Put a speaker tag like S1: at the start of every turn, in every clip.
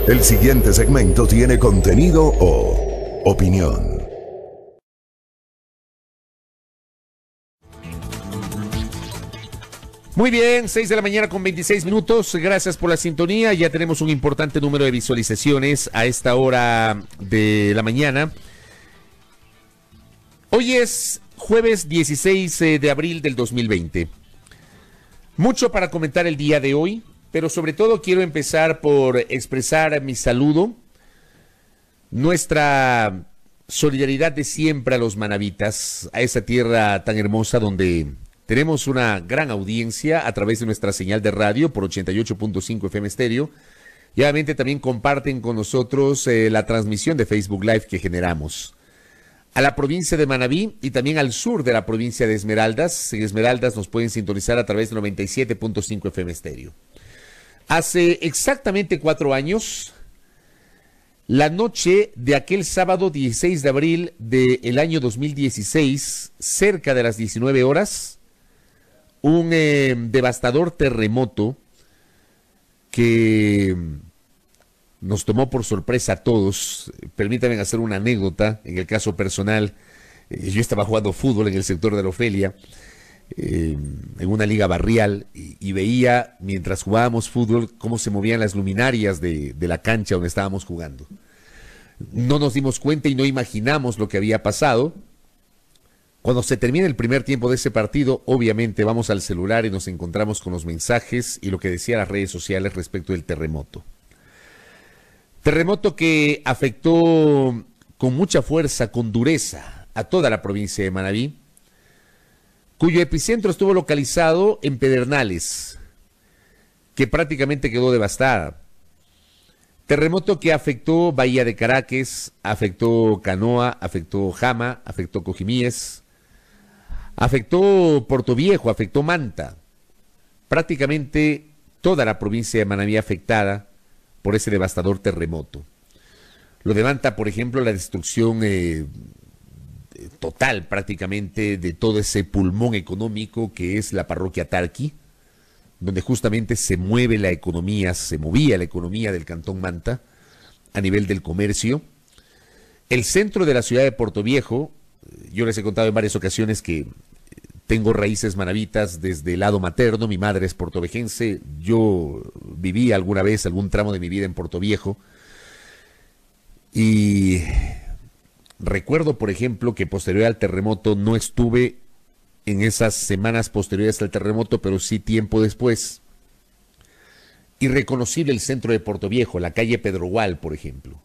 S1: El siguiente segmento tiene contenido o opinión.
S2: Muy bien, 6 de la mañana con 26 minutos. Gracias por la sintonía. Ya tenemos un importante número de visualizaciones a esta hora de la mañana. Hoy es jueves 16 de abril del 2020. Mucho para comentar el día de hoy, pero sobre todo quiero empezar por expresar mi saludo, nuestra solidaridad de siempre a los manavitas, a esa tierra tan hermosa donde tenemos una gran audiencia a través de nuestra señal de radio por 88.5 FM Estéreo. Y obviamente también comparten con nosotros la transmisión de Facebook Live que generamos. A la provincia de Manabí y también al sur de la provincia de Esmeraldas. En Esmeraldas nos pueden sintonizar a través de 97.5 FM Estéreo. Hace exactamente 4 años, la noche de aquel sábado 16 de abril del año 2016, cerca de las 19 horas, un devastador terremoto que nos tomó por sorpresa a todos. Permítanme hacer una anécdota. En el caso personal, yo estaba jugando fútbol en el sector de la Ofelia, en una liga barrial, y veía mientras jugábamos fútbol cómo se movían las luminarias de la cancha donde estábamos jugando. No nos dimos cuenta y no imaginamos lo que había pasado. Cuando se termina el primer tiempo de ese partido, obviamente vamos al celular y nos encontramos con los mensajes y lo que decían las redes sociales respecto del terremoto. Terremoto que afectó con mucha fuerza, con dureza, a toda la provincia de Manabí, cuyo epicentro estuvo localizado en Pedernales, que prácticamente quedó devastada. Terremoto que afectó Bahía de Caracas, afectó Canoa, afectó Jama, afectó Cojimíes, afectó Portoviejo, afectó Manta. Prácticamente toda la provincia de Manabí afectada por ese devastador terremoto. Lo de Manta, por ejemplo, la destrucción total prácticamente de todo ese pulmón económico que es la parroquia Tarqui, donde justamente se mueve la economía, se movía la economía del cantón Manta a nivel del comercio. El centro de la ciudad de Portoviejo, yo les he contado en varias ocasiones que tengo raíces manavitas desde el lado materno, mi madre es portovejense, yo viví alguna vez algún tramo de mi vida en Portoviejo y recuerdo, por ejemplo, que posterior al terremoto no estuve en esas semanas posteriores al terremoto, pero sí tiempo después. Irreconocible el centro de Portoviejo, la calle Pedrogual, por ejemplo,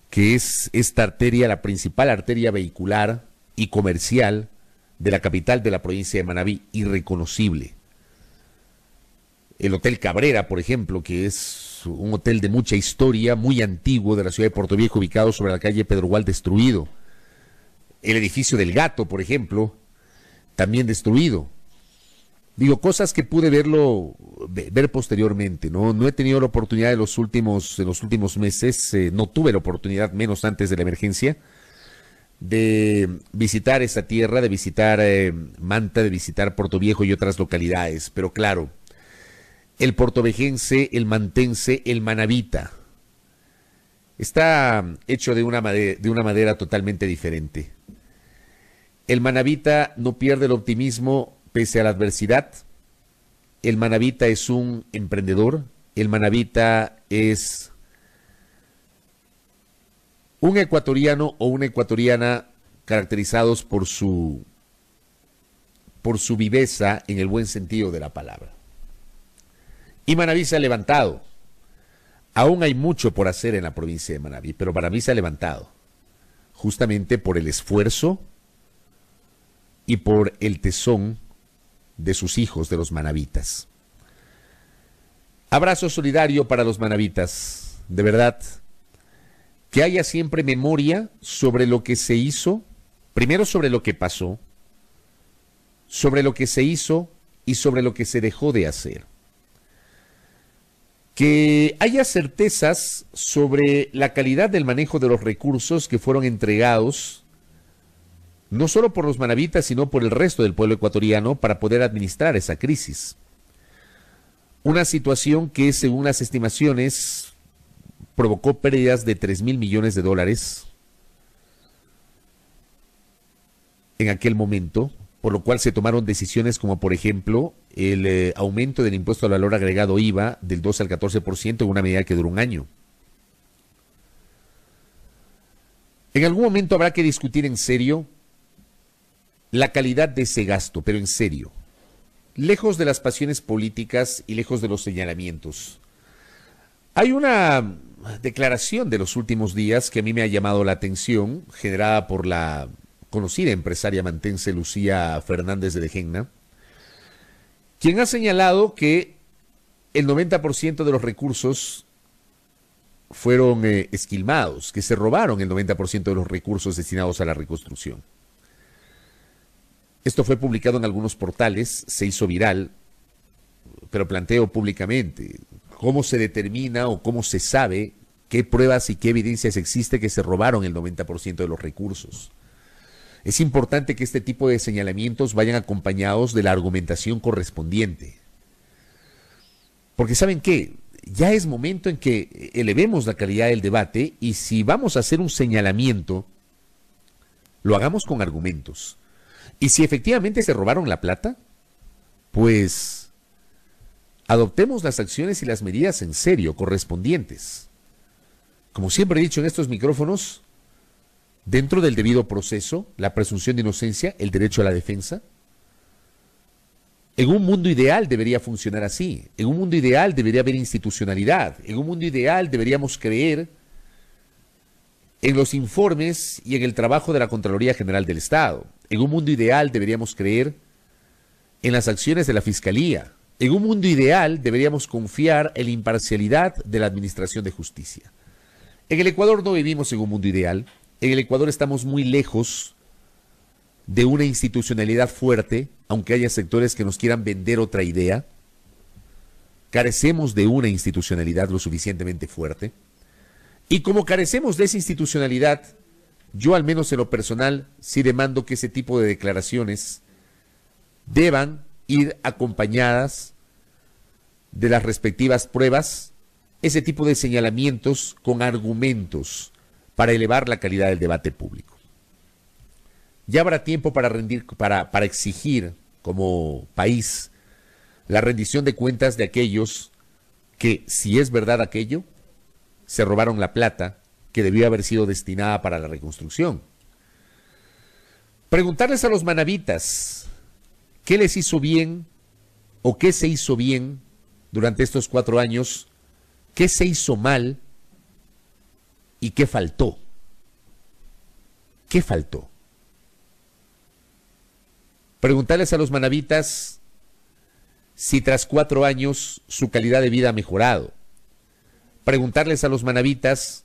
S2: que es esta arteria, la principal arteria vehicular y comercial de la capital de la provincia de Manabí, irreconocible. El Hotel Cabrera, por ejemplo, que es un hotel de mucha historia, muy antiguo de la ciudad de Portoviejo, ubicado sobre la calle Pedrogual, destruido. El edificio del Gato, por ejemplo, también destruido. Digo, cosas que pude ver posteriormente, ¿no? No he tenido la oportunidad en los últimos meses, no tuve la oportunidad, menos antes de la emergencia, de visitar esa tierra, de visitar Manta, de visitar Portoviejo y otras localidades. Pero claro, el portovejense, el mantense, el manavita, está hecho de una madera totalmente diferente. El manavita no pierde el optimismo pese a la adversidad. El manavita es un emprendedor. El manavita es un ecuatoriano o una ecuatoriana caracterizados por su viveza en el buen sentido de la palabra. Y Manabí se ha levantado. Aún hay mucho por hacer en la provincia de Manabí, pero Manabí se ha levantado justamente por el esfuerzo y por el tesón de sus hijos, de los manavitas. Abrazo solidario para los manavitas, de verdad. Que haya siempre memoria sobre lo que se hizo, primero sobre lo que pasó, sobre lo que se hizo y sobre lo que se dejó de hacer. Que haya certezas sobre la calidad del manejo de los recursos que fueron entregados, no solo por los manavitas, sino por el resto del pueblo ecuatoriano para poder administrar esa crisis. Una situación que, según las estimaciones, provocó pérdidas de 3.000 millones de dólares en aquel momento, por lo cual se tomaron decisiones como, por ejemplo, el aumento del impuesto al valor agregado IVA del 12 al 14% en una medida que duró un año. En algún momento habrá que discutir en serio la calidad de ese gasto, pero en serio, lejos de las pasiones políticas y lejos de los señalamientos. Hay una declaración de los últimos días que a mí me ha llamado la atención, generada por la conocida empresaria mantense Lucía Fernández de Dejegna, quien ha señalado que el 90% de los recursos fueron esquilmados, que se robaron el 90% de los recursos destinados a la reconstrucción. Esto fue publicado en algunos portales, se hizo viral, pero planteo públicamente cómo se determina o cómo se sabe qué pruebas y qué evidencias existe que se robaron el 90% de los recursos. Es importante que este tipo de señalamientos vayan acompañados de la argumentación correspondiente. Porque ¿saben qué? Ya es momento en que elevemos la calidad del debate y si vamos a hacer un señalamiento, lo hagamos con argumentos. Y si efectivamente se robaron la plata, pues adoptemos las acciones y las medidas en serio correspondientes. Como siempre he dicho en estos micrófonos, dentro del debido proceso, la presunción de inocencia, el derecho a la defensa. En un mundo ideal debería funcionar así. En un mundo ideal debería haber institucionalidad. En un mundo ideal deberíamos creer en los informes y en el trabajo de la Contraloría General del Estado. En un mundo ideal deberíamos creer en las acciones de la Fiscalía. En un mundo ideal deberíamos confiar en la imparcialidad de la Administración de Justicia. En el Ecuador no vivimos en un mundo ideal. En el Ecuador estamos muy lejos de una institucionalidad fuerte, aunque haya sectores que nos quieran vender otra idea. Carecemos de una institucionalidad lo suficientemente fuerte. Y como carecemos de esa institucionalidad, yo al menos en lo personal sí demando que ese tipo de declaraciones deban ir acompañadas de las respectivas pruebas, ese tipo de señalamientos con argumentos para elevar la calidad del debate público. Ya habrá tiempo para exigir como país la rendición de cuentas de aquellos que, si es verdad aquello, se robaron la plata que debió haber sido destinada para la reconstrucción. Preguntarles a los manavitas qué les hizo bien o qué se hizo bien durante estos 4 años, qué se hizo mal y qué faltó. ¿Qué faltó? Preguntarles a los manavitas si tras 4 años su calidad de vida ha mejorado. Preguntarles a los manavitas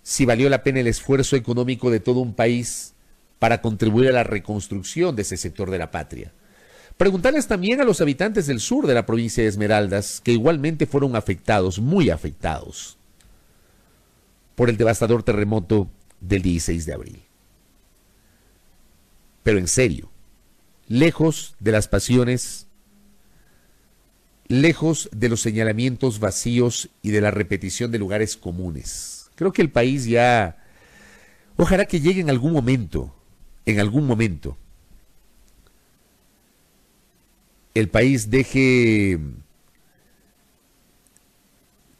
S2: si valió la pena el esfuerzo económico de todo un país para contribuir a la reconstrucción de ese sector de la patria. Preguntarles también a los habitantes del sur de la provincia de Esmeraldas, que igualmente fueron afectados, muy afectados, por el devastador terremoto del 16 de abril. Pero en serio, lejos de las pasiones, lejos de los señalamientos vacíos y de la repetición de lugares comunes. Creo que el país ya, ojalá que llegue en algún momento, el país deje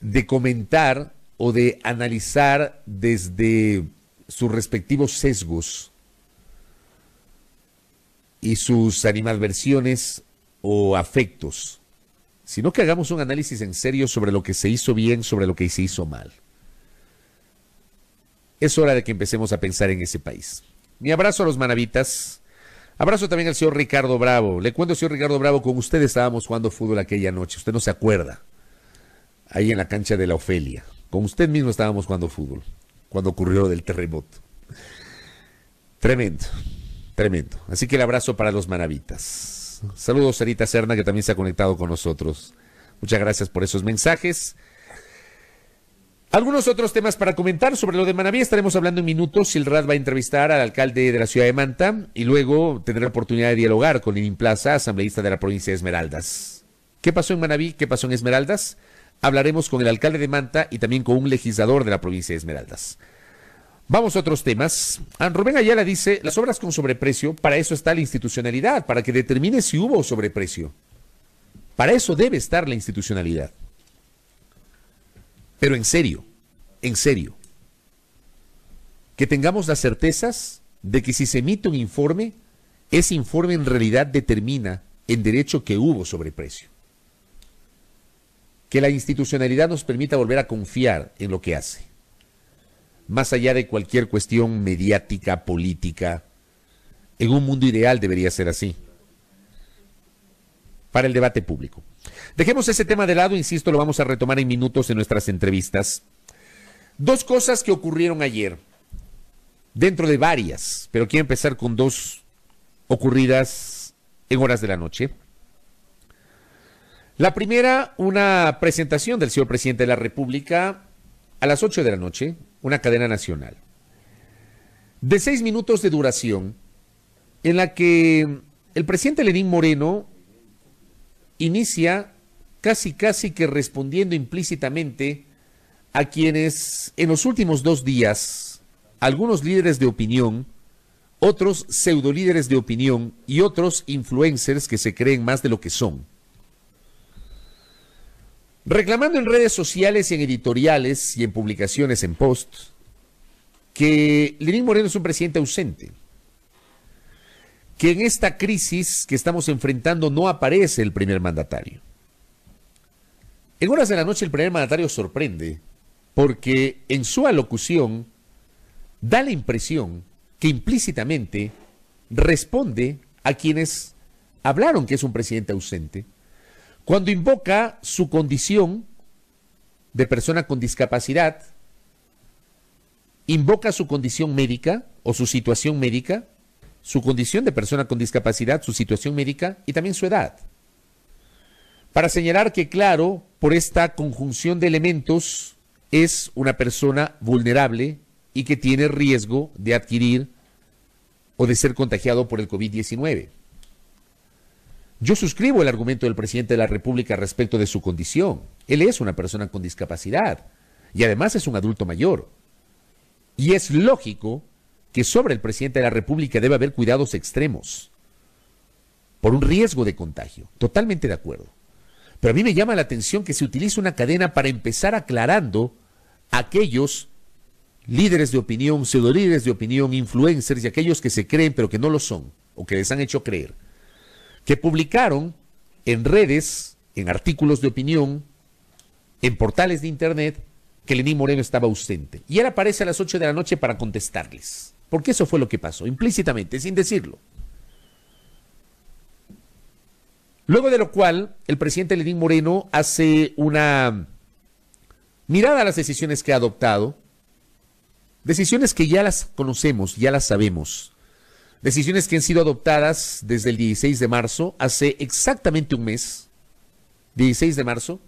S2: de comentar o de analizar desde sus respectivos sesgos y sus animadversiones o afectos, sino que hagamos un análisis en serio sobre lo que se hizo bien, sobre lo que se hizo mal. Es hora de que empecemos a pensar en ese país. Mi abrazo a los manavitas. Abrazo también al señor Ricardo Bravo. Le cuento, señor Ricardo Bravo, con usted estábamos jugando fútbol aquella noche. Usted no se acuerda. Ahí en la cancha de la Ofelia. Con usted mismo estábamos jugando fútbol cuando ocurrió lo del terremoto. Tremendo, tremendo. Así que el abrazo para los manavitas. Saludos a Sarita Serna, que también se ha conectado con nosotros. Muchas gracias por esos mensajes. Algunos otros temas para comentar sobre lo de Manabí. Estaremos hablando en minutos. Silrat va a entrevistar al alcalde de la ciudad de Manta y luego tendrá la oportunidad de dialogar con Lenín Plaza, asambleísta de la provincia de Esmeraldas. ¿Qué pasó en Manabí? ¿Qué pasó en Esmeraldas? Hablaremos con el alcalde de Manta y también con un legislador de la provincia de Esmeraldas. Vamos a otros temas. Rubén Ayala dice, las obras con sobreprecio, para eso está la institucionalidad, para que determine si hubo sobreprecio. Para eso debe estar la institucionalidad. Pero en serio, que tengamos las certezas de que si se emite un informe, ese informe en realidad determina en derecho que hubo sobreprecio. Que la institucionalidad nos permita volver a confiar en lo que hace. Más allá de cualquier cuestión mediática, política, en un mundo ideal debería ser así. Para el debate público. Dejemos ese tema de lado, insisto, lo vamos a retomar en minutos en nuestras entrevistas. Dos cosas que ocurrieron ayer, dentro de varias, pero quiero empezar con dos ocurridas en horas de la noche. La primera, una presentación del señor presidente de la República a las 8 de la noche, una cadena nacional, de 6 minutos de duración, en la que el presidente Lenín Moreno inicia casi que respondiendo implícitamente a quienes en los últimos 2 días, algunos líderes de opinión, otros pseudolíderes de opinión y otros influencers que se creen más de lo que son, reclamando en redes sociales y en editoriales y en publicaciones en post que Lenín Moreno es un presidente ausente, que en esta crisis que estamos enfrentando no aparece el primer mandatario. En horas de la noche el primer mandatario sorprende porque en su alocución da la impresión que implícitamente responde a quienes hablaron que es un presidente ausente, cuando invoca su condición de persona con discapacidad, invoca su condición médica o su situación médica, su condición de persona con discapacidad, su situación médica y también su edad, para señalar que, claro, por esta conjunción de elementos es una persona vulnerable y que tiene riesgo de adquirir o de ser contagiado por el COVID-19. Yo suscribo el argumento del presidente de la República respecto de su condición. Él es una persona con discapacidad y además es un adulto mayor. Y es lógico que sobre el presidente de la República debe haber cuidados extremos por un riesgo de contagio. Totalmente de acuerdo. Pero a mí me llama la atención que se utilice una cadena para empezar aclarando a aquellos líderes de opinión, pseudolíderes de opinión, influencers y aquellos que se creen pero que no lo son o que les han hecho creer, que publicaron en redes, en artículos de opinión, en portales de internet, que Lenín Moreno estaba ausente. Y él aparece a las 8 de la noche para contestarles. Porque eso fue lo que pasó, implícitamente, sin decirlo. Luego de lo cual, el presidente Lenín Moreno hace una mirada a las decisiones que ha adoptado, decisiones que ya las conocemos, ya las sabemos, decisiones que han sido adoptadas desde el 16 de marzo, hace exactamente un mes, 16 de marzo,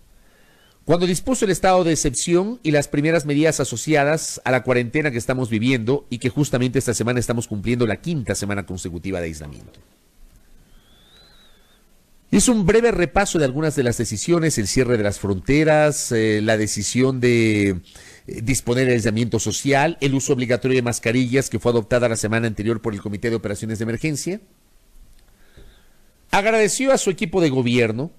S2: cuando dispuso el estado de excepción y las primeras medidas asociadas a la cuarentena que estamos viviendo y que justamente esta semana estamos cumpliendo la 5ª semana consecutiva de aislamiento. Hizo un breve repaso de algunas de las decisiones, el cierre de las fronteras, la decisión de disponer el aislamiento social, el uso obligatorio de mascarillas que fue adoptada la semana anterior por el Comité de Operaciones de Emergencia. Agradeció a su equipo de gobierno,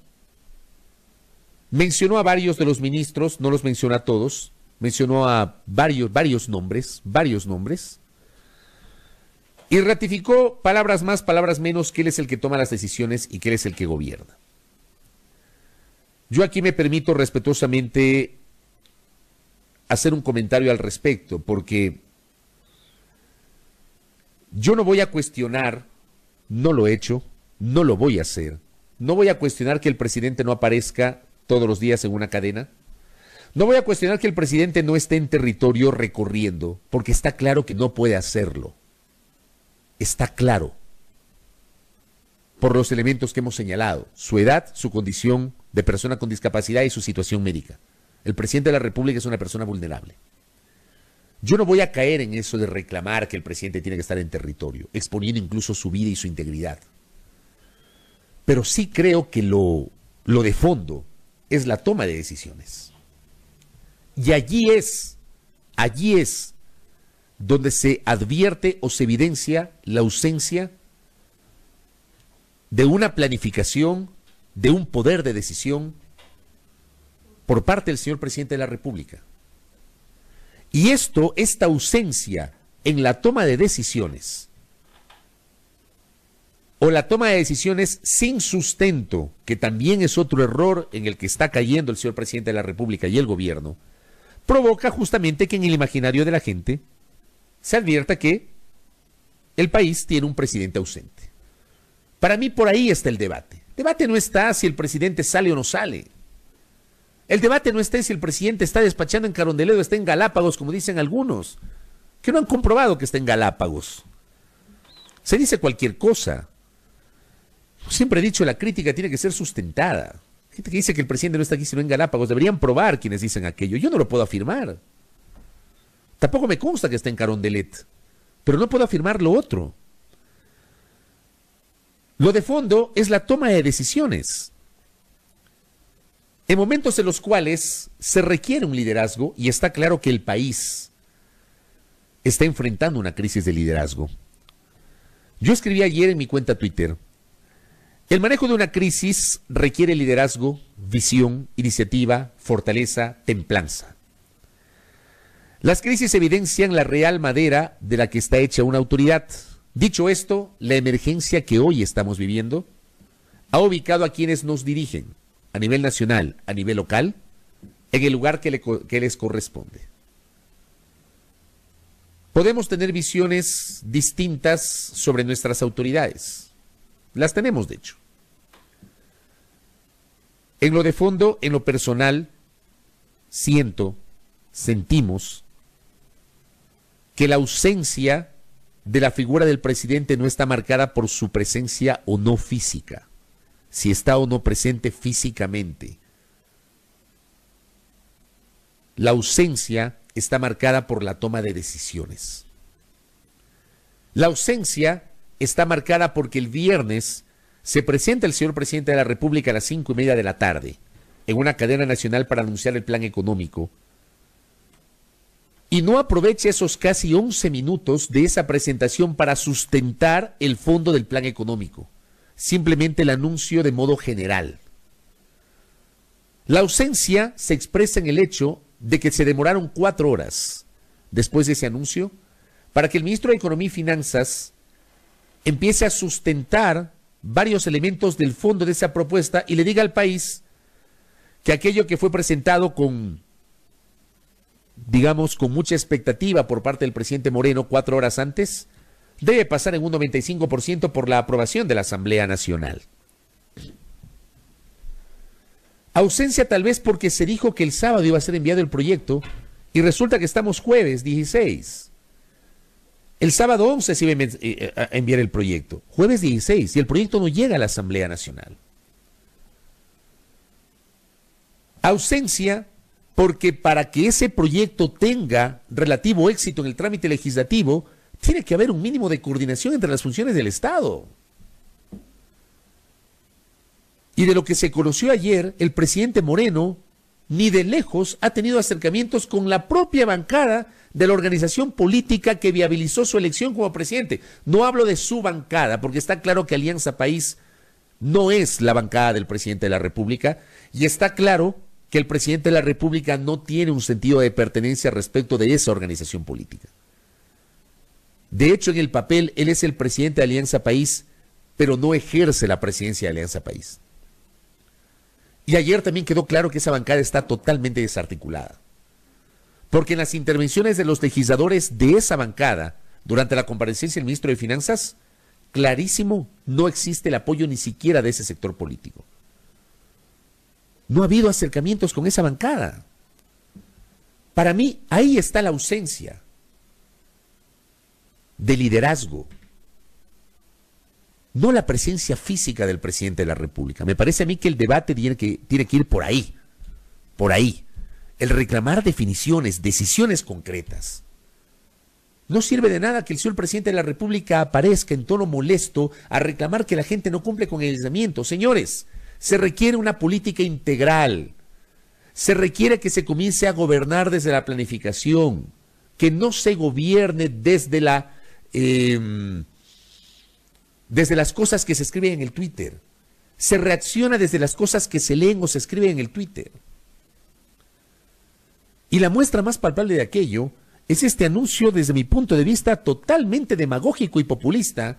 S2: mencionó a varios de los ministros, no los mencionó a todos, mencionó a varios nombres, y ratificó palabras más, palabras menos, que él es el que toma las decisiones y que él es el que gobierna. Yo aquí me permito respetuosamente hacer un comentario al respecto, porque yo no voy a cuestionar, no lo he hecho, no lo voy a hacer, no voy a cuestionar que el presidente no aparezca todos los días en una cadena, no voy a cuestionar que el presidente no esté en territorio recorriendo, porque está claro que no puede hacerlo. Está claro, por los elementos que hemos señalado, su edad, su condición de persona con discapacidad y su situación médica. El presidente de la República es una persona vulnerable. Yo no voy a caer en eso de reclamar que el presidente tiene que estar en territorio, exponiendo incluso su vida y su integridad. Pero sí creo que lo Lo de fondo es la toma de decisiones. Y allí es donde se advierte o se evidencia la ausencia de una planificación, de un poder de decisión por parte del señor presidente de la República. Y esta ausencia en la toma de decisiones, o la toma de decisiones sin sustento, que también es otro error en el que está cayendo el señor presidente de la República y el gobierno, provoca justamente que en el imaginario de la gente se advierta que el país tiene un presidente ausente. Para mí por ahí está el debate. El debate no está si el presidente sale o no sale. El debate no está en si el presidente está despachando en Carondelet o está en Galápagos, como dicen algunos, que no han comprobado que está en Galápagos. Se dice cualquier cosa. Siempre he dicho, la crítica tiene que ser sustentada. Gente que dice que el presidente no está aquí sino en Galápagos, deberían probar quienes dicen aquello. Yo no lo puedo afirmar. Tampoco me consta que esté en Carondelet, pero no puedo afirmar lo otro. Lo de fondo es la toma de decisiones. En momentos en los cuales se requiere un liderazgo, y está claro que el país está enfrentando una crisis de liderazgo. Yo escribí ayer en mi cuenta Twitter: el manejo de una crisis requiere liderazgo, visión, iniciativa, fortaleza, templanza. Las crisis evidencian la real madera de la que está hecha una autoridad. Dicho esto, la emergencia que hoy estamos viviendo ha ubicado a quienes nos dirigen, a nivel nacional, a nivel local, en el lugar que les corresponde. Podemos tener visiones distintas sobre nuestras autoridades. Las tenemos, de hecho. En lo de fondo, en lo personal, sentimos que la ausencia de la figura del presidente no está marcada por su presencia o no física, si está o no presente físicamente. La ausencia está marcada por la toma de decisiones. La ausencia está marcada porque el viernes se presenta el señor presidente de la República a las 5:30 de la tarde en una cadena nacional para anunciar el plan económico, y no aprovecha esos casi 11 minutos de esa presentación para sustentar el fondo del plan económico, simplemente el anuncio de modo general. La ausencia se expresa en el hecho de que se demoraron 4 horas después de ese anuncio para que el ministro de Economía y Finanzas empiece a sustentar varios elementos del fondo de esa propuesta y le diga al país que aquello que fue presentado con mucha expectativa por parte del presidente Moreno 4 horas antes, debe pasar en un 95% por la aprobación de la Asamblea Nacional. Ausencia tal vez porque se dijo que el sábado iba a ser enviado el proyecto y resulta que estamos jueves 16. El sábado 11 se iba a enviar el proyecto, jueves 16, y el proyecto no llega a la Asamblea Nacional. Ausencia porque para que ese proyecto tenga relativo éxito en el trámite legislativo, tiene que haber un mínimo de coordinación entre las funciones del Estado. Y de lo que se conoció ayer, el presidente Moreno ni de lejos ha tenido acercamientos con la propia bancada de la organización política que viabilizó su elección como presidente. No hablo de su bancada, porque está claro que Alianza País no es la bancada del presidente de la República, y está claro que el presidente de la República no tiene un sentido de pertenencia respecto de esa organización política. De hecho, en el papel, él es el presidente de Alianza País, pero no ejerce la presidencia de Alianza País. Y ayer también quedó claro que esa bancada está totalmente desarticulada. Porque en las intervenciones de los legisladores de esa bancada, durante la comparecencia del ministro de Finanzas, clarísimo, no existe el apoyo ni siquiera de ese sector político. No ha habido acercamientos con esa bancada. Para mí, ahí está la ausencia de liderazgo, no la presencia física del presidente de la República. Me parece a mí que el debate tiene que ir por ahí, el reclamar definiciones, decisiones concretas. No sirve de nada que el señor presidente de la República aparezca en tono molesto a reclamar que la gente no cumple con el aislamiento. Señores, Se requiere una política integral. Se requiere que se comience a gobernar desde la planificación, que no se gobierne desde desde las cosas que se escriben en el Twitter. Se reacciona desde las cosas que se leen o se escriben en el Twitter. Y la muestra más palpable de aquello es este anuncio, desde mi punto de vista, totalmente demagógico y populista,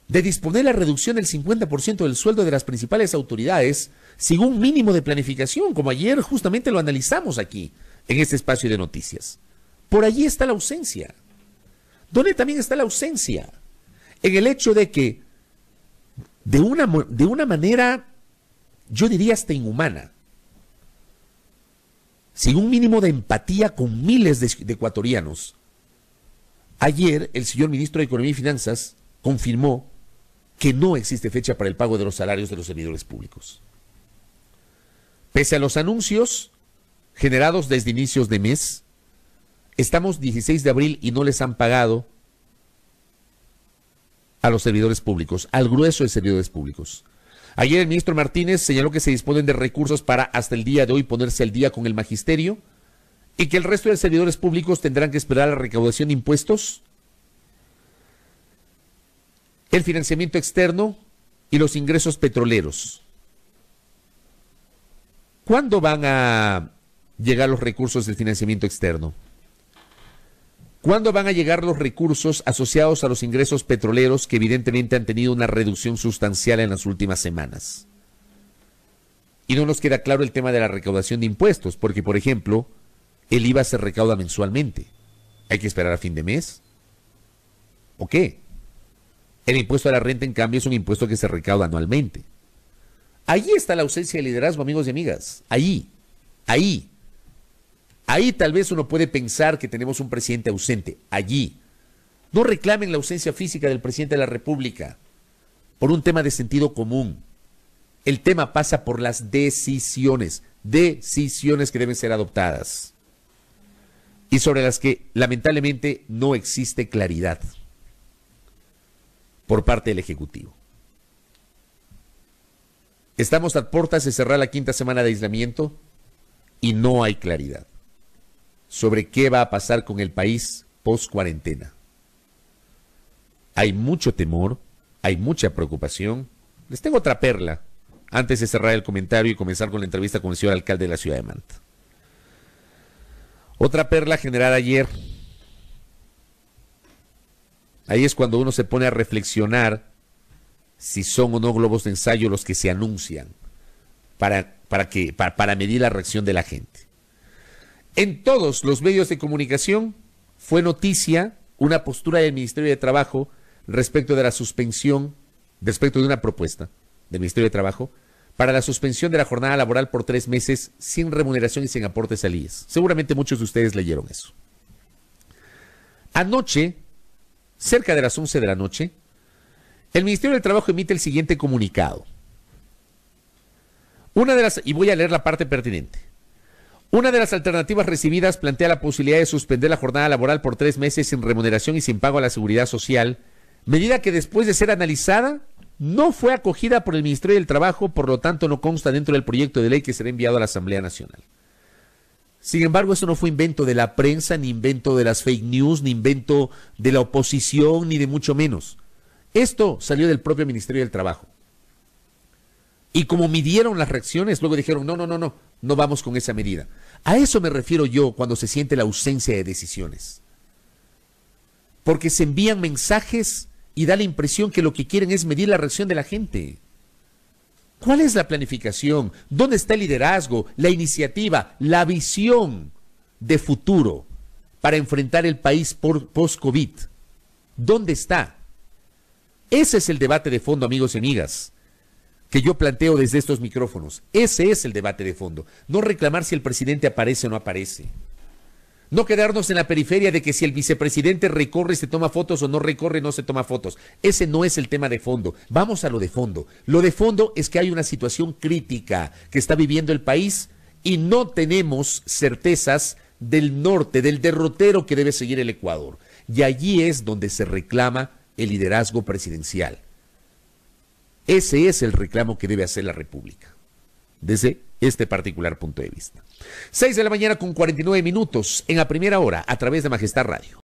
S2: de disponer la reducción del 50% del sueldo de las principales autoridades sin un mínimo de planificación, como ayer justamente lo analizamos aquí, en este espacio de noticias. Por allí está la ausencia. ¿Dónde también está la ausencia? En el hecho de que, de una manera, yo diría hasta inhumana, sin un mínimo de empatía con miles de ecuatorianos, ayer el señor ministro de Economía y Finanzas confirmó que no existe fecha para el pago de los salarios de los servidores públicos. Pese a los anuncios generados desde inicios de mes, estamos 16 de abril y no les han pagado a los servidores públicos, al grueso de servidores públicos. Ayer el ministro Martínez señaló que se disponen de recursos para hasta el día de hoy ponerse al día con el magisterio y que el resto de servidores públicos tendrán que esperar la recaudación de impuestos, el financiamiento externo y los ingresos petroleros. ¿Cuándo van a llegar los recursos del financiamiento externo? ¿Cuándo van a llegar los recursos asociados a los ingresos petroleros que evidentemente han tenido una reducción sustancial en las últimas semanas? Y no nos queda claro el tema de la recaudación de impuestos, porque, por ejemplo, el IVA se recauda mensualmente. ¿Hay que esperar a fin de mes? ¿O qué? El impuesto a la renta, en cambio, es un impuesto que se recauda anualmente. Ahí está la ausencia de liderazgo, amigos y amigas. Ahí. Ahí tal vez uno puede pensar que tenemos un presidente ausente. Allí. No reclamen la ausencia física del presidente de la República por un tema de sentido común. El tema pasa por las decisiones que deben ser adoptadas y sobre las que lamentablemente no existe claridad por parte del Ejecutivo. Estamos a puertas de cerrar la 5ª semana de aislamiento y no hay claridad sobre qué va a pasar con el país post-cuarentena. Hay mucho temor, hay mucha preocupación. Les tengo otra perla antes de cerrar el comentario y comenzar con la entrevista con el señor alcalde de la ciudad de Manta. Otra perla generada ayer. Ahí es cuando uno se pone a reflexionar si son o no globos de ensayo los que se anuncian para medir la reacción de la gente. En todos los medios de comunicación fue noticia una postura del Ministerio de Trabajo respecto de la suspensión, respecto de una propuesta del Ministerio de Trabajo para la suspensión de la jornada laboral por 3 meses sin remuneración y sin aportes al IES. Seguramente muchos de ustedes leyeron eso. Anoche, cerca de las 11 de la noche, el Ministerio del Trabajo emite el siguiente comunicado. Y voy a leer la parte pertinente. Una de las alternativas recibidas plantea la posibilidad de suspender la jornada laboral por 3 meses sin remuneración y sin pago a la seguridad social, medida que después de ser analizada no fue acogida por el Ministerio del Trabajo, por lo tanto no consta dentro del proyecto de ley que será enviado a la Asamblea Nacional. Sin embargo, eso no fue invento de la prensa, ni invento de las fake news, ni invento de la oposición, ni de mucho menos. Esto salió del propio Ministerio del Trabajo. Y como midieron las reacciones, luego dijeron, no vamos con esa medida. A eso me refiero yo cuando se siente la ausencia de decisiones. Porque se envían mensajes y da la impresión que lo que quieren es medir la reacción de la gente. ¿Cuál es la planificación? ¿Dónde está el liderazgo, la iniciativa, la visión de futuro para enfrentar el país post-COVID? ¿Dónde está? Ese es el debate de fondo, amigos y amigas, que yo planteo desde estos micrófonos. Ese es el debate de fondo. No reclamar si el presidente aparece o no aparece. No quedarnos en la periferia de que si el vicepresidente recorre se toma fotos o no recorre no se toma fotos. Ese no es el tema de fondo. Vamos a lo de fondo. Lo de fondo es que hay una situación crítica que está viviendo el país y no tenemos certezas del norte, del derrotero que debe seguir el Ecuador. Y allí es donde se reclama el liderazgo presidencial. Ese es el reclamo que debe hacer la República, desde este particular punto de vista. 6 de la mañana con 49 minutos, en la primera hora, a través de Majestad Radio.